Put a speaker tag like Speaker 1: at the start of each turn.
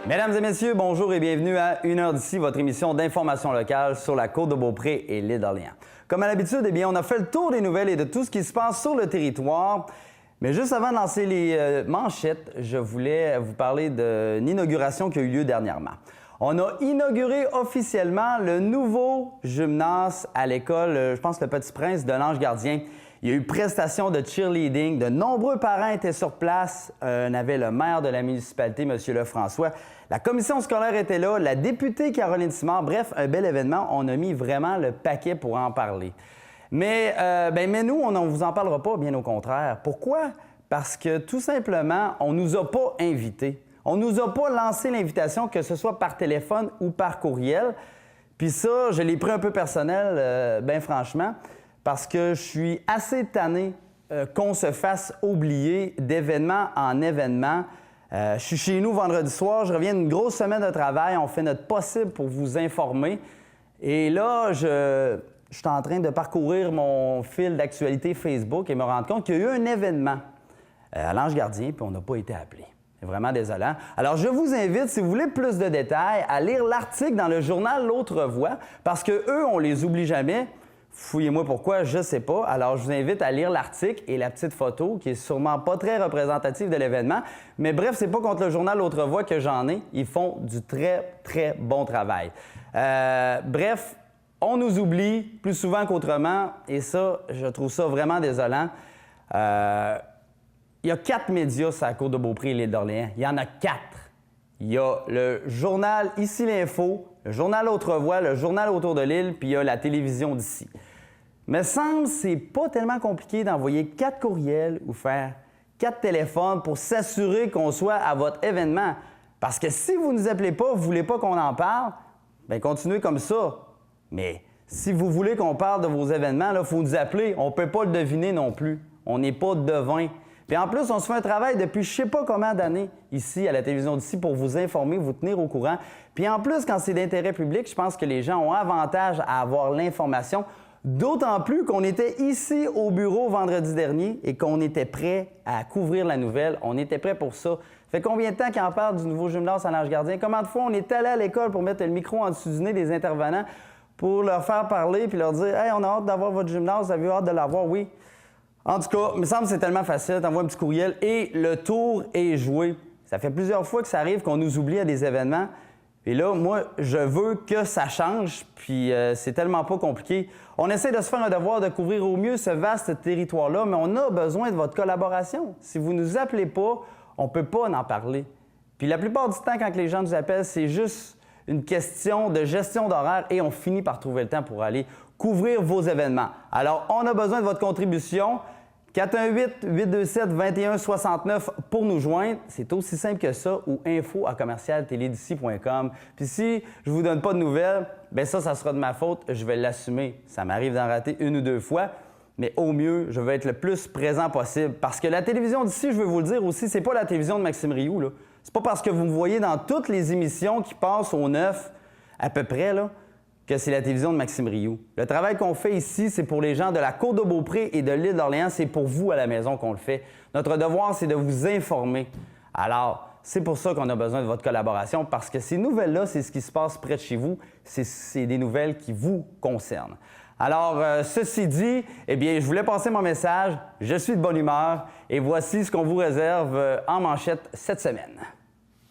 Speaker 1: Mesdames et messieurs, bonjour et bienvenue à Une heure d'ici, votre émission d'information locale sur la Côte-de-Beaupré et l'île d'Orléans. Comme à l'habitude, eh bien, on a fait le tour des nouvelles et de tout ce qui se passe sur le territoire. Mais juste avant de lancer les manchettes, je voulais vous parler d'une inauguration qui a eu lieu dernièrement. On a inauguré officiellement le nouveau gymnase à l'école, je pense le Petit Prince de l'Ange Gardien. Il y a eu prestation de cheerleading, de nombreux parents étaient sur place. On avait le maire de la municipalité, M. Lefrançois. La commission scolaire était là, la députée Caroline Simard. Bref, un bel événement. On a mis vraiment le paquet pour en parler. Mais nous, on ne vous en parlera pas, bien au contraire. Pourquoi? Parce que tout simplement, on ne nous a pas invités. On ne nous a pas lancé l'invitation, que ce soit par téléphone ou par courriel. Puis ça, je l'ai pris un peu personnel, bien franchement, parce que je suis assez tanné qu'on se fasse oublier d'événement en événement. Je suis chez nous vendredi soir, je reviens d'une grosse semaine de travail, on fait notre possible pour vous informer. Et là, je suis en train de parcourir mon fil d'actualité Facebook et me rendre compte qu'il y a eu un événement à l'Ange Gardien, puis on n'a pas été appelé. C'est vraiment désolant. Alors, je vous invite, si vous voulez plus de détails, à lire l'article dans le journal L'Autre Voix, parce qu'eux, on les oublie jamais. Fouillez-moi pourquoi, je ne sais pas. Alors, je vous invite à lire l'article et la petite photo, qui est sûrement pas très représentative de l'événement. Mais bref, c'est pas contre le journal L'Autre Voix que j'en ai. Ils font du très, très bon travail. Bref, on nous oublie plus souvent qu'autrement, et ça, je trouve ça vraiment désolant. Il y a 4 médias sur la Côte-de-Beaupré et l'île d'Orléans. Il y en a 4. Il y a le journal Ici l'Info, le journal L'Autre Voix, le journal Autour de l'île, puis il y a la télévision d'ici. Mais semble que c'est pas tellement compliqué d'envoyer 4 courriels ou faire 4 téléphones pour s'assurer qu'on soit à votre événement. Parce que si vous ne nous appelez pas, vous ne voulez pas qu'on en parle, bien continuez comme ça. Mais si vous voulez qu'on parle de vos événements, il faut nous appeler. On ne peut pas le deviner non plus. On n'est pas devin. Puis en plus, on se fait un travail depuis je ne sais pas combien d'années ici à la télévision d'ici pour vous informer, vous tenir au courant. Puis en plus, quand c'est d'intérêt public, je pense que les gens ont avantage à avoir l'information. D'autant plus qu'on était ici au bureau vendredi dernier et qu'on était prêt à couvrir la nouvelle. On était prêt pour ça. Ça fait combien de temps qu'on parle du nouveau gymnase à l'Ange Gardien? Combien de fois on est allé à l'école pour mettre le micro en dessous du nez des intervenants pour leur faire parler puis leur dire « Hey, on a hâte d'avoir votre gymnase, vous avez hâte de l'avoir? » Oui. En tout cas, il me semble que c'est tellement facile. T'envoies un petit courriel et le tour est joué. Ça fait plusieurs fois que ça arrive qu'on nous oublie à des événements. Et là, moi, je veux que ça change, puis c'est tellement pas compliqué. On essaie de se faire un devoir de couvrir au mieux ce vaste territoire-là, mais on a besoin de votre collaboration. Si vous ne nous appelez pas, on ne peut pas en parler. Puis la plupart du temps, quand les gens nous appellent, c'est juste une question de gestion d'horaire et on finit par trouver le temps pour aller couvrir vos événements. Alors, on a besoin de votre contribution. 418-827-2169 pour nous joindre. C'est aussi simple que ça, ou info@commercialteledici.com. Puis si je ne vous donne pas de nouvelles, bien ça sera de ma faute. Je vais l'assumer. Ça m'arrive d'en rater une ou deux fois, mais au mieux, je vais être le plus présent possible. Parce que la télévision d'ici, je veux vous le dire aussi, c'est pas la télévision de Maxime Rioux, là. C'est pas parce que vous me voyez dans toutes les émissions qui passent au 9, à peu près, là, que c'est la télévision de Maxime Rioux. Le travail qu'on fait ici, c'est pour les gens de la Côte-de-Beaupré et de l'île d'Orléans. C'est pour vous à la maison qu'on le fait. Notre devoir, c'est de vous informer. Alors, c'est pour ça qu'on a besoin de votre collaboration, parce que ces nouvelles-là, c'est ce qui se passe près de chez vous. C'est des nouvelles qui vous concernent. Alors, ceci dit, eh bien, je voulais passer mon message. Je suis de bonne humeur et voici ce qu'on vous réserve en manchette cette semaine.